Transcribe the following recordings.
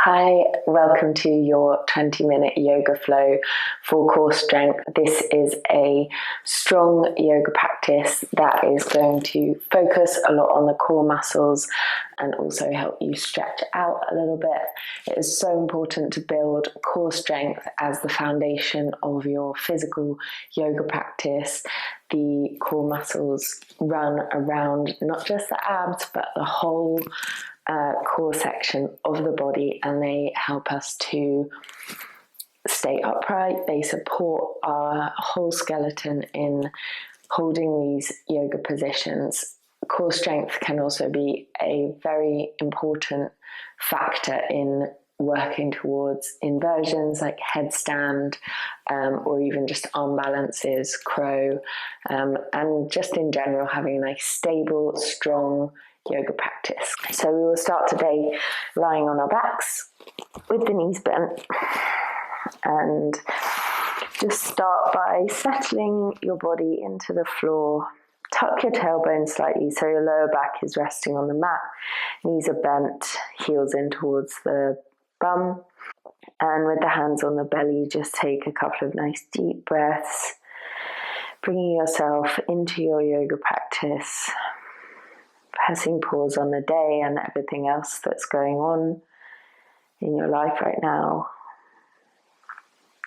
Hi, welcome to your 20-minute yoga flow for core strength. This is a strong yoga practice that is going to focus a lot on the core muscles and also help you stretch out a little bit. It is so important to build core strength as the foundation of your physical yoga practice. The core muscles run around not just the abs, but the whole core section of the body, and they help us to stay upright. They support our whole skeleton in holding these yoga positions. Core strength can also be a very important factor in working towards inversions like headstand, or even just arm balances, crow, and just in general having a nice stable, strong yoga practice. So we will start today lying on our backs with the knees bent, and just start by settling your body into the floor. Tuck your tailbone slightly so your lower back is resting on the mat, knees are bent, heels in towards the bum, and with the hands on the belly, just take a couple of nice deep breaths, bringing yourself into your yoga practice, pressing pause on the day and everything else that's going on in your life right now.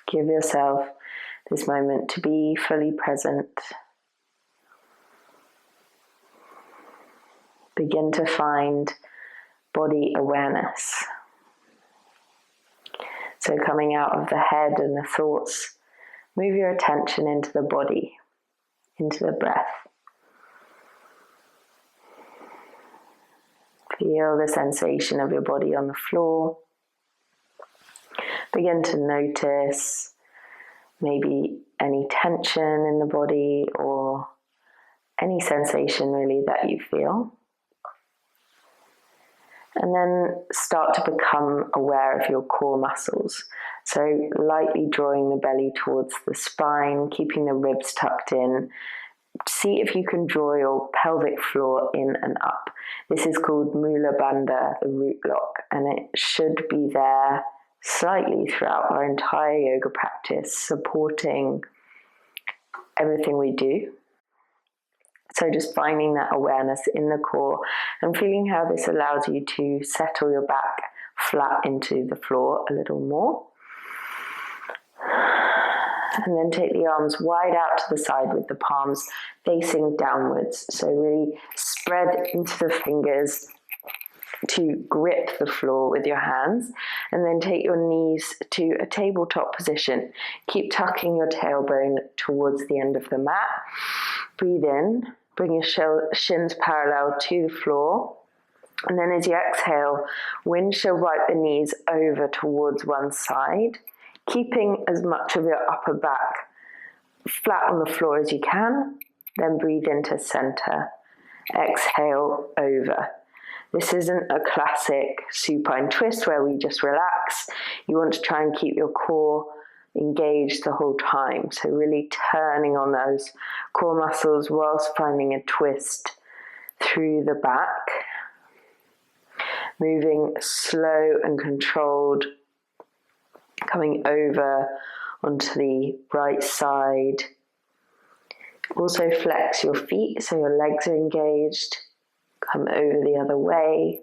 Give yourself this moment to be fully present. Begin to find body awareness. So coming out of the head and the thoughts, move your attention into the body, into the breath. Feel the sensation of your body on the floor. Begin to notice maybe any tension in the body or any sensation really that you feel. And then start to become aware of your core muscles. So lightly drawing the belly towards the spine, keeping the ribs tucked in. See if you can draw your pelvic floor in and up. This is called Mula Bandha, the root lock, and it should be there slightly throughout our entire yoga practice, supporting everything we do. So just finding that awareness in the core and feeling how this allows you to settle your back flat into the floor a little more. And then take the arms wide out to the side with the palms facing downwards. So really spread into the fingers to grip the floor with your hands. And then take your knees to a tabletop position. Keep tucking your tailbone towards the end of the mat. Breathe in. Bring your shins parallel to the floor. And then as you exhale, windshield wipe the knees over towards one side, keeping as much of your upper back flat on the floor as you can. Then breathe into center. Exhale over. This isn't a classic supine twist where we just relax. You want to try and keep your core engaged the whole time. So really turning on those core muscles whilst finding a twist through the back. Moving slow and controlled, coming over onto the right side. Also flex your feet so your legs are engaged. Come over the other way.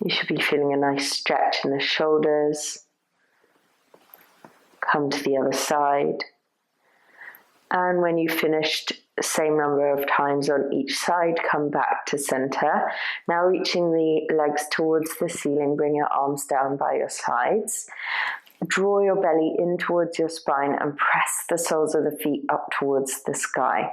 You should be feeling a nice stretch in the shoulders. Come to the other side. And when you've finished the same number of times on each side, come back to center. Now reaching the legs towards the ceiling, bring your arms down by your sides. Draw your belly in towards your spine and press the soles of the feet up towards the sky.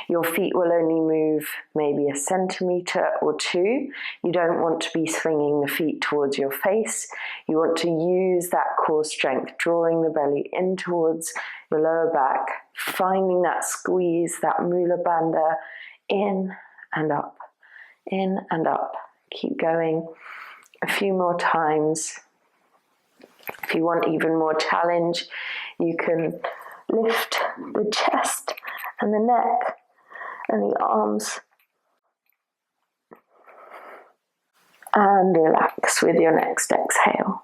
Your feet will only move maybe a centimeter or two. You don't want to be swinging the feet towards your face. You want to use that core strength, drawing the belly in towards your lower back, finding that squeeze, that Mula Bandha, in and up, in and up. Keep going a few more times. If you want even more challenge, you can lift the chest and the neck and the arms And relax with your next exhale.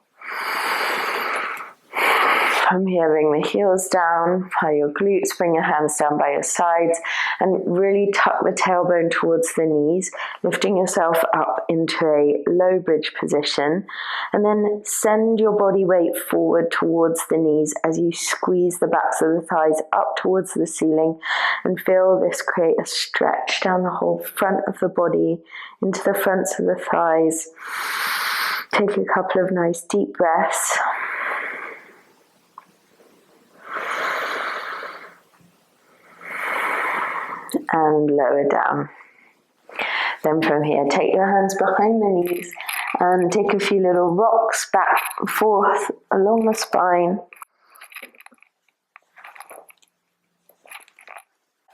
From here, bring the heels down by your glutes, bring your hands down by your sides, and really tuck the tailbone towards the knees, lifting yourself up into a low bridge position, and then send your body weight forward towards the knees as you squeeze the backs of the thighs up towards the ceiling, and feel this create a stretch down the whole front of the body into the fronts of the thighs. Take a couple of nice deep breaths. And lower down. Then from here, take your hands behind the knees and take a few little rocks back and forth along the spine.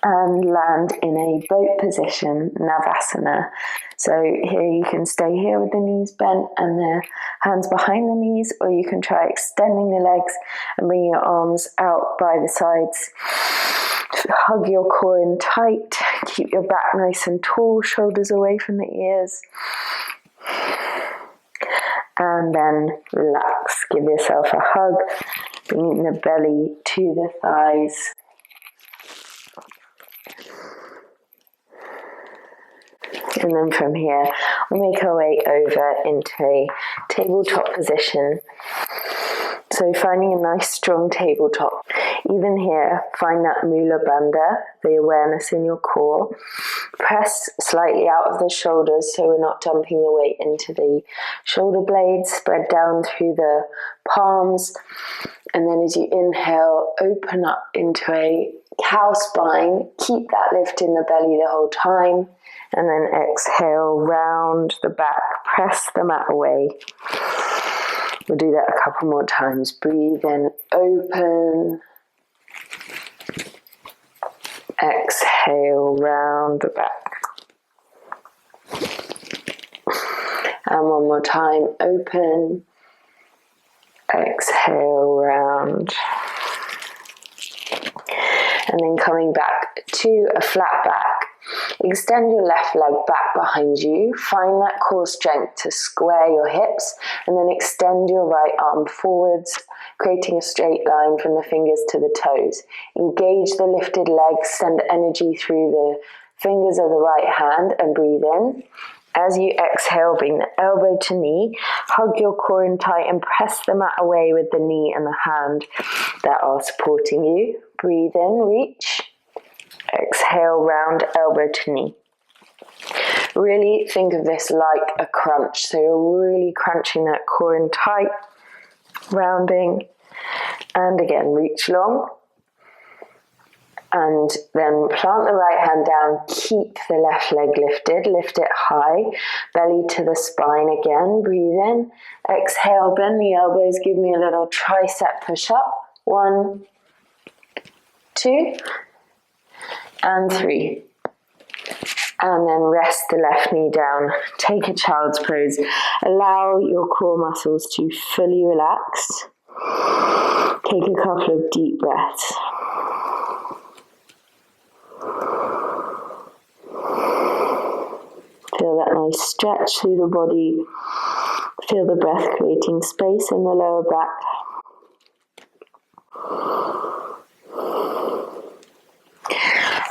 And land in a boat position, Navasana. So here you can stay here with the knees bent and the hands behind the knees, or you can try extending the legs and bring your arms out by the sides. Hug your core in tight, keep your back nice and tall, shoulders away from the ears. And then relax, give yourself a hug, bringing the belly to the thighs. And then from here, we'll make our way over into a tabletop position. So finding a nice strong tabletop. Even here, find that Mula Bandha, the awareness in your core. Press slightly out of the shoulders so we're not dumping the weight into the shoulder blades. Spread down through the palms. And then as you inhale, open up into a cow spine. Keep that lift in the belly the whole time. And then exhale, round the back. Press the mat away. We'll do that a couple more times. Breathe in, open. Exhale, round the back. And one more time, open. Exhale, round. And then coming back to a flat back. Extend your left leg back behind you. Find that core strength to square your hips, and then extend your right arm forwards, creating a straight line from the fingers to the toes. Engage the lifted legs, send energy through the fingers of the right hand, and breathe in. As you exhale, bring the elbow to knee, hug your core in tight and press the mat away with the knee and the hand that are supporting you. Breathe in, reach. Exhale, round elbow to knee. Really think of this like a crunch. So you're really crunching that core in tight, rounding, and again, reach long. And then plant the right hand down, keep the left leg lifted, lift it high, belly to the spine again, breathe in. Exhale, bend the elbows, give me a little tricep push up. 1, 2, and 3. And then rest the left knee down. Take a child's pose. Allow your core muscles to fully relax. Take a couple of deep breaths. Feel that nice stretch through the body. Feel the breath creating space in the lower back.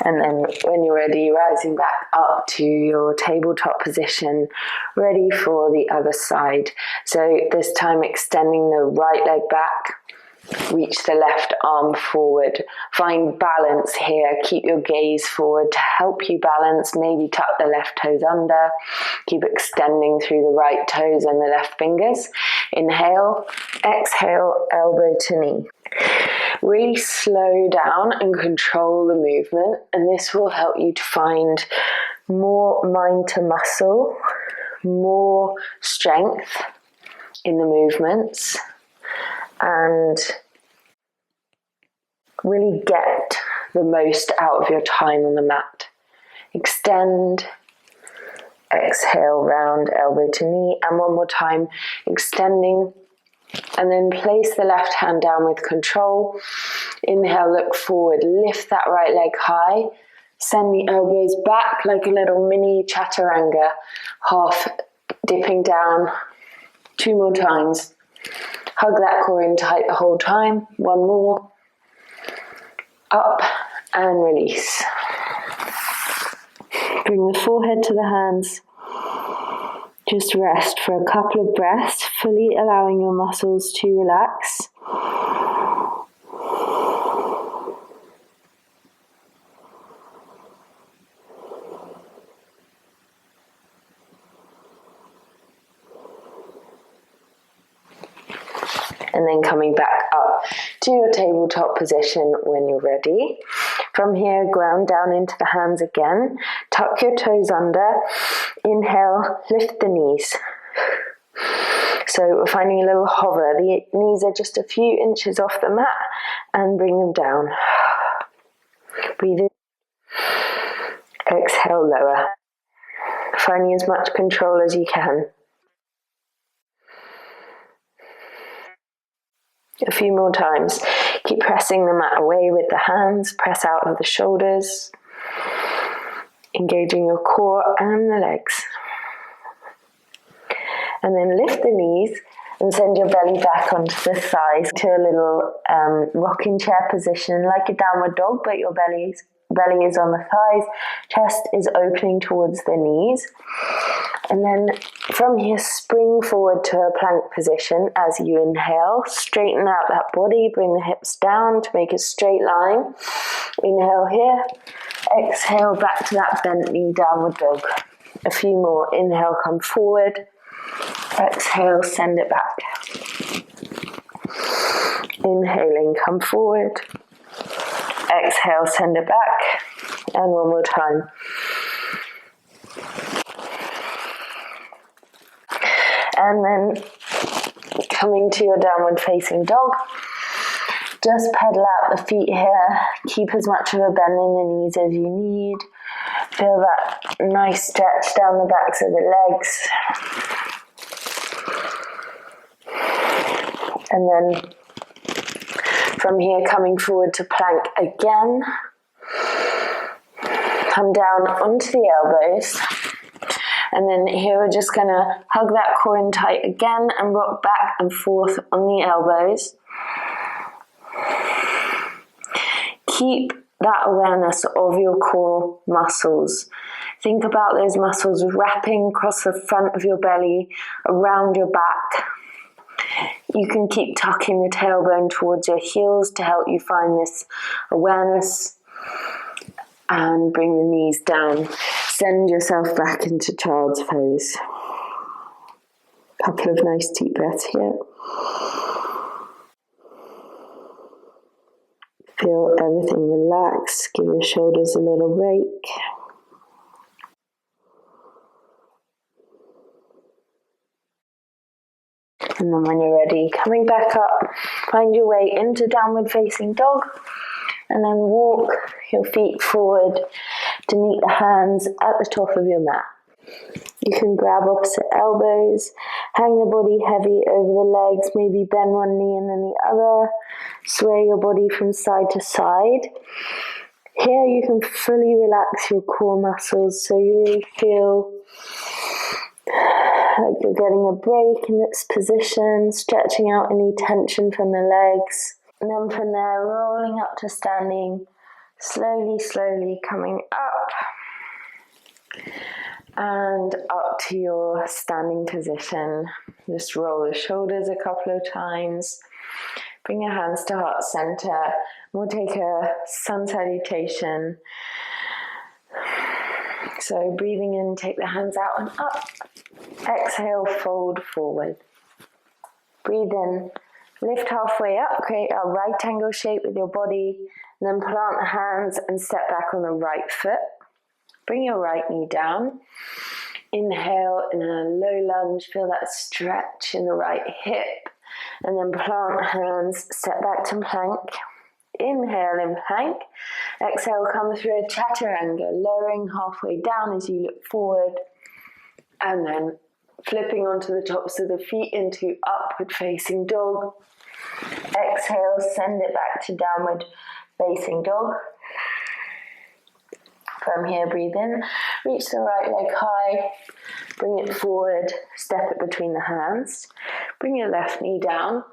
And then when you're ready, rising back up to your tabletop position, ready for the other side. So this time extending the right leg back, reach the left arm forward. Find balance here. Keep your gaze forward to help you balance. Maybe tuck the left toes under. Keep extending through the right toes and the left fingers. Inhale, exhale, elbow to knee. Really slow down and control the movement, and this will help you to find more mind to muscle, more strength in the movements, and really get the most out of your time on the mat. Extend, exhale, round elbow to knee, and one more time, extending. And then place the left hand down with control. Inhale, look forward, lift that right leg high. Send the elbows back like a little mini chaturanga, half Dipping down 2 more times. Hug that core in tight the whole time. 1 more. Up and release. Bring the forehead to the hands. Just rest for a couple of breaths, fully allowing your muscles to relax. And then coming back up to your tabletop position when you're ready. From here, ground down into the hands again. Tuck your toes under. Inhale, lift the knees. So we're finding a little hover. The knees are just a few inches off the mat and bring them down. Breathe in. Exhale, lower. Finding as much control as you can. A few more times. Keep pressing the mat away with the hands. Press out of the shoulders. Engaging your core and the legs. And then lift the knees and send your belly back onto the thighs to a little rocking chair position, like a downward dog, but your belly is on the thighs. Chest is opening towards the knees. And then from here, spring forward to a plank position as you inhale. Straighten out that body, bring the hips down to make a straight line. Inhale here. Exhale back to that bent knee, downward dog. A few more. Inhale, come forward. Exhale, send it back. Inhaling, come forward. Exhale, send it back. And 1 more time. And then coming to your downward facing dog. Just pedal out the feet here. Keep as much of a bend in the knees as you need. Feel that nice stretch down the backs of the legs. And then from here, coming forward to plank again. Come down onto the elbows. And then here we're just going to hug that core in tight again and rock back and forth on the elbows. Keep that awareness of your core muscles. Think about those muscles wrapping across the front of your belly, around your back. You can keep tucking the tailbone towards your heels to help you find this awareness. And bring the knees down. Send yourself back into child's pose. Couple of nice deep breaths here. Feel everything relax. Give your shoulders a little break. And then when you're ready, coming back up, find your way into downward facing dog. And then walk your feet forward to meet the hands at the top of your mat. You can grab opposite elbows, hang the body heavy over the legs, maybe bend one knee and then the other, sway your body from side to side. Here you can fully relax your core muscles so you really feel like you're getting a break in this position, stretching out any tension from the legs. And then from there, rolling up to standing, slowly, slowly coming up and up to your standing position. Just roll the shoulders a couple of times. Bring your hands to heart center. We'll take a sun salutation. So breathing in, take the hands out and up. Exhale, fold forward. Breathe in. Lift halfway up, create a right angle shape with your body, and then plant the hands and step back on the right foot. Bring your right knee down. Inhale in a low lunge, feel that stretch in the right hip, and then plant the hands, step back to plank. Inhale in plank. Exhale, come through a chaturanga, lowering halfway down as you look forward, and then flipping onto the tops of the feet into upward facing dog. Exhale, send it back to downward facing dog. From here, breathe in, reach the right leg high, bring it forward, step it between the hands, bring your left knee down,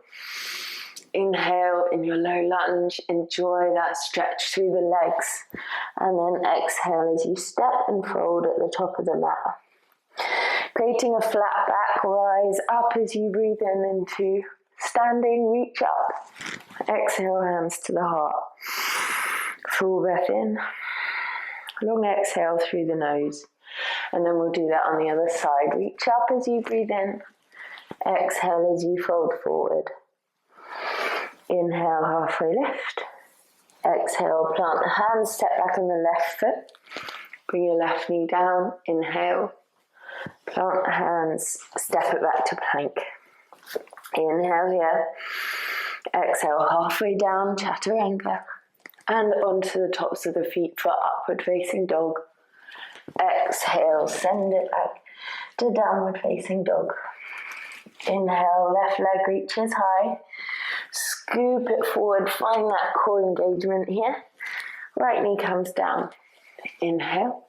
inhale in your low lunge, enjoy that stretch through the legs, and then exhale as you step and fold at the top of the mat. Creating a flat back, rise up as you breathe in into standing, reach up, exhale, hands to the heart, full breath in. Long exhale through the nose, and then we'll do that on the other side. Reach up as you breathe in, exhale as you fold forward. Inhale, halfway lift, exhale, plant the hands, step back on the left foot, bring your left knee down, inhale, plant the hands, step it back to plank. Inhale here, exhale, halfway down, chaturanga. And onto the tops of the feet for upward facing dog. Exhale, send it back to downward facing dog. Inhale, left leg reaches high. Scoop it forward, find that core engagement here. Right knee comes down. Inhale.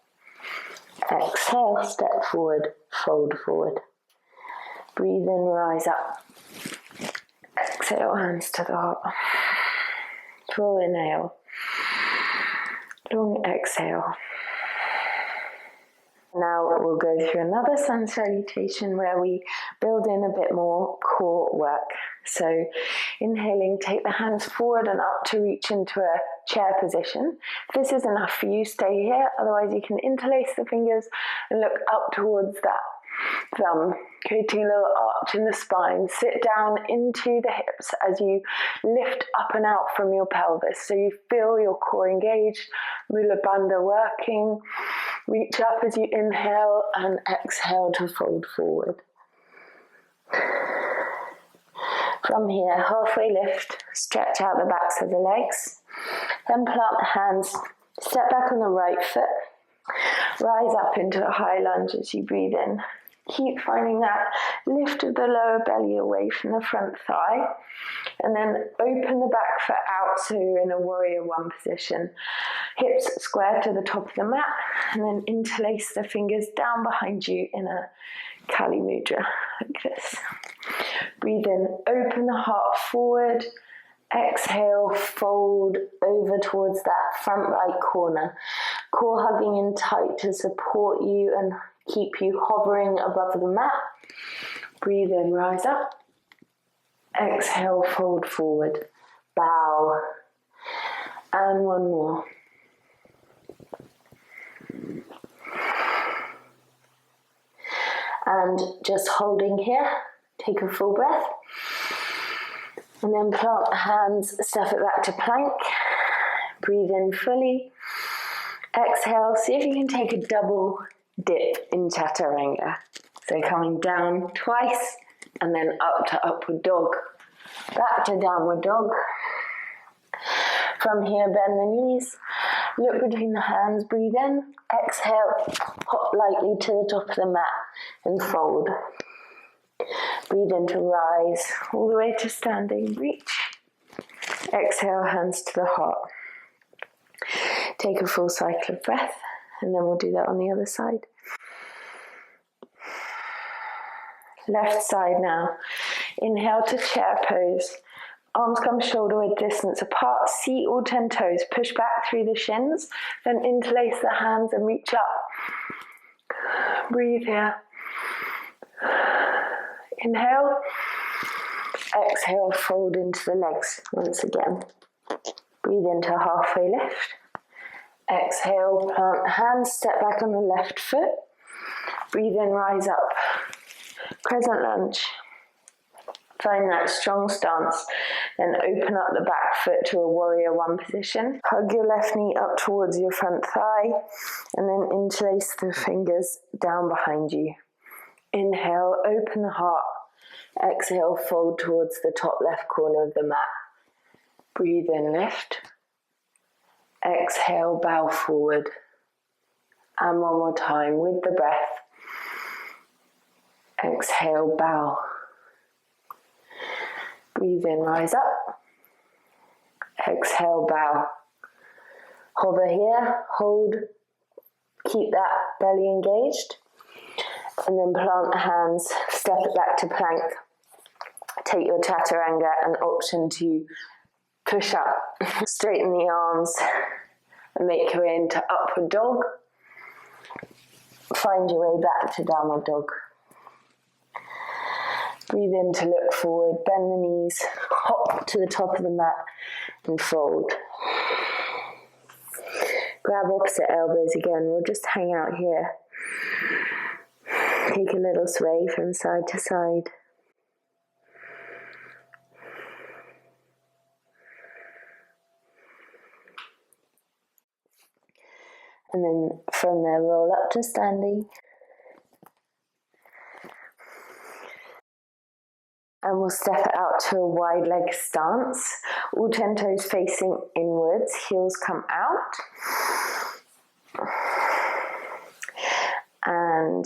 Exhale, step forward, fold forward. Breathe in, rise up. Exhale, hands to the heart. Full inhale. Long exhale. Now we'll go through another sun salutation where we build in a bit more core work. So inhaling, take the hands forward and up to reach into a chair position. If this is enough for you, stay here. Otherwise you can interlace the fingers and look up towards that thumb, creating a little arch in the spine. Sit down into the hips as you lift up and out from your pelvis, so you feel your core engaged, Mula Bandha working. Reach up as you inhale and exhale to fold forward. From here, halfway lift, stretch out the backs of the legs, then plant the hands, step back on the right foot, rise up into a high lunge as you breathe in. Keep finding that lift of the lower belly away from the front thigh, and then open the back foot out so you're in a warrior one position. Hips square to the top of the mat, and then interlace the fingers down behind you in a Kali Mudra, like this. Breathe in, open the heart forward. Exhale, fold over towards that front right corner. Core hugging in tight to support you and keep you hovering above the mat. Breathe in, rise up. Exhale, fold forward. Bow. And one more. And just holding here, take a full breath. And then plant the hands, step it back to plank. Breathe in fully. Exhale, see if you can take a double dip in chaturanga. So coming down twice and then up to upward dog. Back to downward dog. From here, bend the knees. Look between the hands, breathe in. Exhale, hop lightly to the top of the mat and fold. Breathe in to rise all the way to standing, reach. Exhale, hands to the heart. Take a full cycle of breath, and then we'll do that on the other side. Left side now. Inhale to chair pose. Arms come shoulder width distance apart. See all 10 toes. Push back through the shins, then interlace the hands and reach up. Breathe here. Inhale, exhale, fold into the legs once again. Breathe into halfway lift. Exhale, plant the hands, step back on the left foot. Breathe in, rise up. Crescent lunge. Find that strong stance. Then open up the back foot to a warrior one position. Hug your left knee up towards your front thigh. And then interlace the fingers down behind you. Inhale, open the heart. Exhale, fold towards the top left corner of the mat. Breathe in, lift. Exhale, bow forward. And one more time with the breath. Exhale, bow. Breathe in, rise up. Exhale, bow. Hover here, hold, Keep that belly engaged. And then plant the hands, step it back to plank. Take your chaturanga and option to push up. Straighten the arms and make your way into upward dog. Find your way back to downward dog. Breathe in to look forward, bend the knees, hop to the top of the mat and fold. Grab opposite elbows again, we'll just hang out here. Take a little sway from side to side. And then from there, roll up to standing. And we'll step it out to a wide leg stance. All 10 toes facing inwards, heels come out. And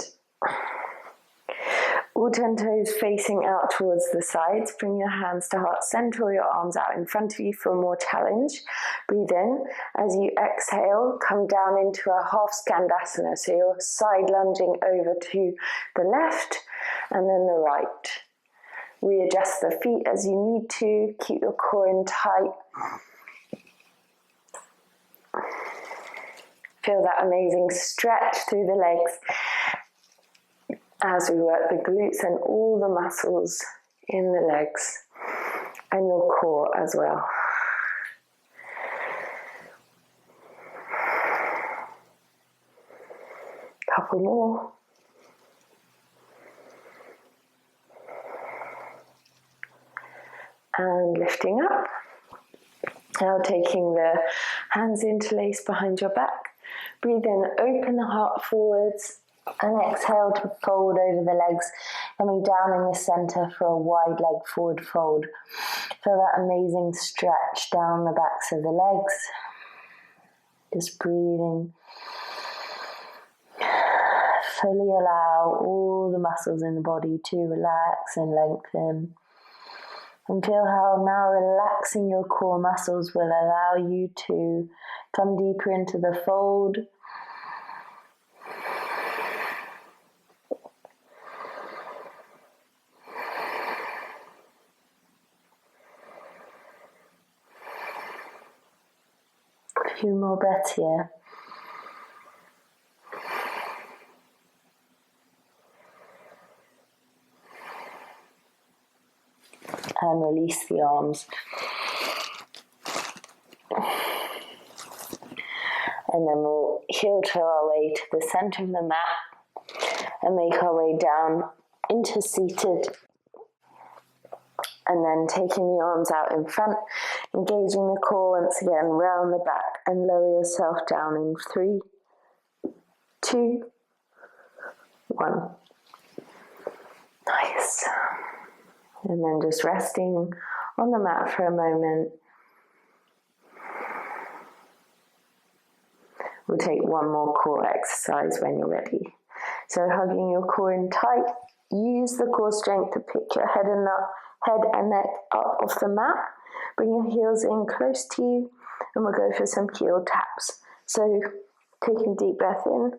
all 10 toes facing out towards the sides. Bring your hands to heart center or your arms out in front of you for more challenge. Breathe in. As you exhale, come down into a half skandasana. So you're side lunging over to the left and then the right. Readjust the feet as you need to. Keep your core in tight. Feel that amazing stretch through the legs as we work the glutes and all the muscles in the legs and your core as well. Couple more. And lifting up. Now taking the hands interlaced behind your back. Breathe in, open the heart forwards, and exhale to fold over the legs, coming down in the center for a wide leg forward fold. Feel that amazing stretch down the backs of the legs. Just breathing. Fully allow all the muscles in the body to relax and lengthen. And feel how now relaxing your core muscles will allow you to come deeper into the fold. A few more breaths here. And release the arms. And then we'll heel toe our way to the center of the mat and make our way down into seated. And then taking the arms out in front, engaging the core once again, round the back and lower yourself down in 3, 2, 1. Nice. And then just resting on the mat for a moment. We'll take one more core exercise when you're ready. So hugging your core in tight, use the core strength to pick your head and neck up off the mat. Bring your heels in close to you and we'll go for some heel taps. So taking a deep breath in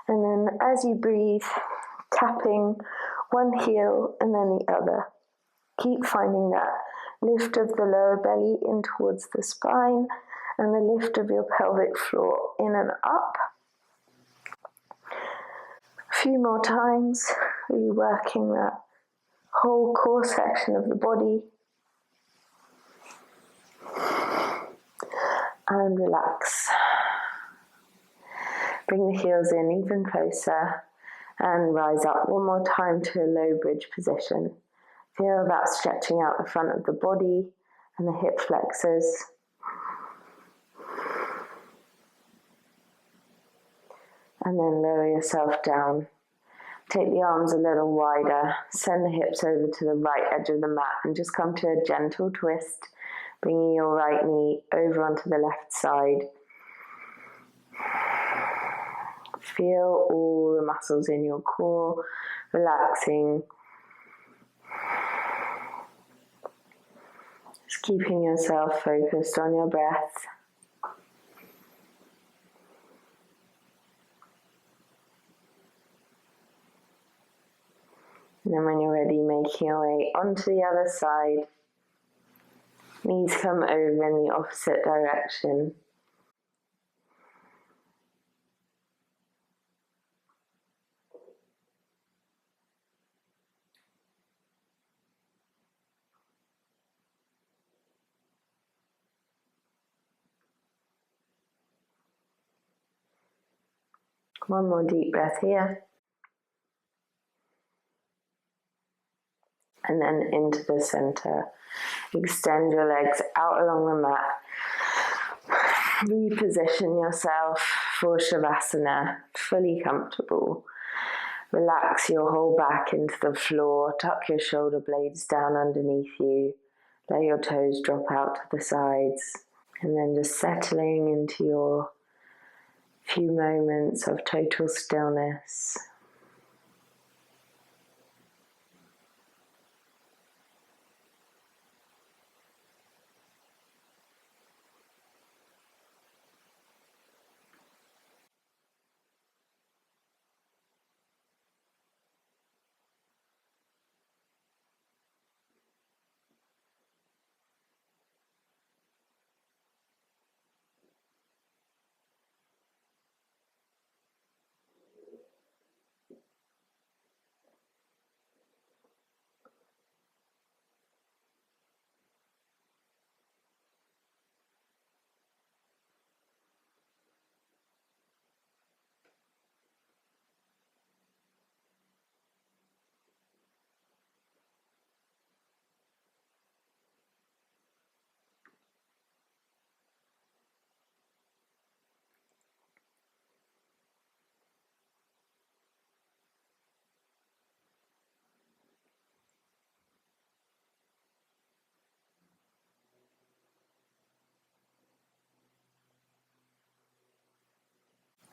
and then as you breathe, tapping one heel and then the other. Keep finding that lift of the lower belly in towards the spine and the lift of your pelvic floor in and up. A few more times, really working that whole core section of the body. And relax. Bring the heels in even closer and rise up one more time to a low bridge position. Feel that stretching out the front of the body and the hip flexors. And then lower yourself down. Take the arms a little wider. Send the hips over to the right edge of the mat and just come to a gentle twist, bringing your right knee over onto the left side. Feel all the muscles in your core relaxing. Just keeping yourself focused on your breath. And then when you're ready, making your way onto the other side. Knees come over in the opposite direction. One more deep breath here. And then into the center. Extend your legs out along the mat. Reposition yourself for savasana, fully comfortable. Relax your whole back into the floor. Tuck your shoulder blades down underneath you. Let your toes drop out to the sides. And then just settling into your few moments of total stillness.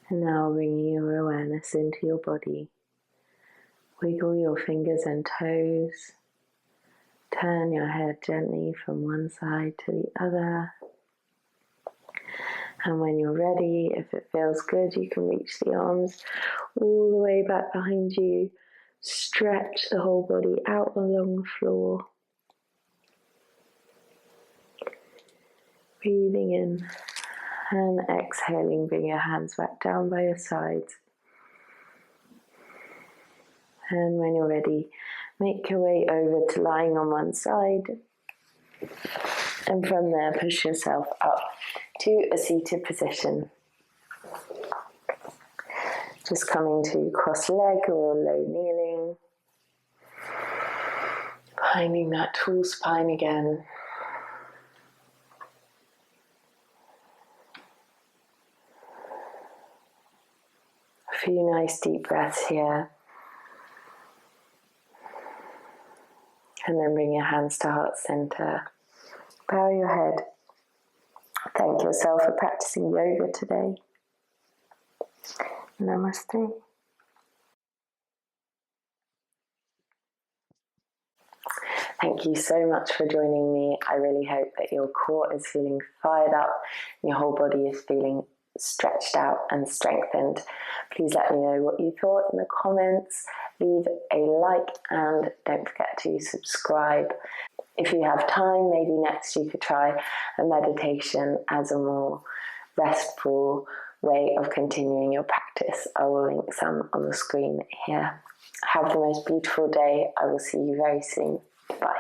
And now bringing your awareness into your body. Wiggle your fingers and toes. Turn your head gently from one side to the other. And when you're ready, if it feels good, you can reach the arms all the way back behind you. Stretch the whole body out along the floor. Breathing in and exhaling, bring your hands back down by your sides. And when you're ready, make your way over to lying on one side. And from there, push yourself up to a seated position. Just coming to cross leg or low kneeling. Finding that tall spine again. A few nice deep breaths here. And then bring your hands to heart center. Bow your head. Thank yourself for practicing yoga today. Namaste. Thank you so much for joining me. I really hope that your core is feeling fired up and your whole body is feeling stretched out and strengthened. Please let me know what you thought in the comments. Leave a like and don't forget to subscribe. If you have time, maybe next you could try a meditation as a more restful way of continuing your practice. I will link some on the screen here. Have the most beautiful day. I will see you very soon. Bye.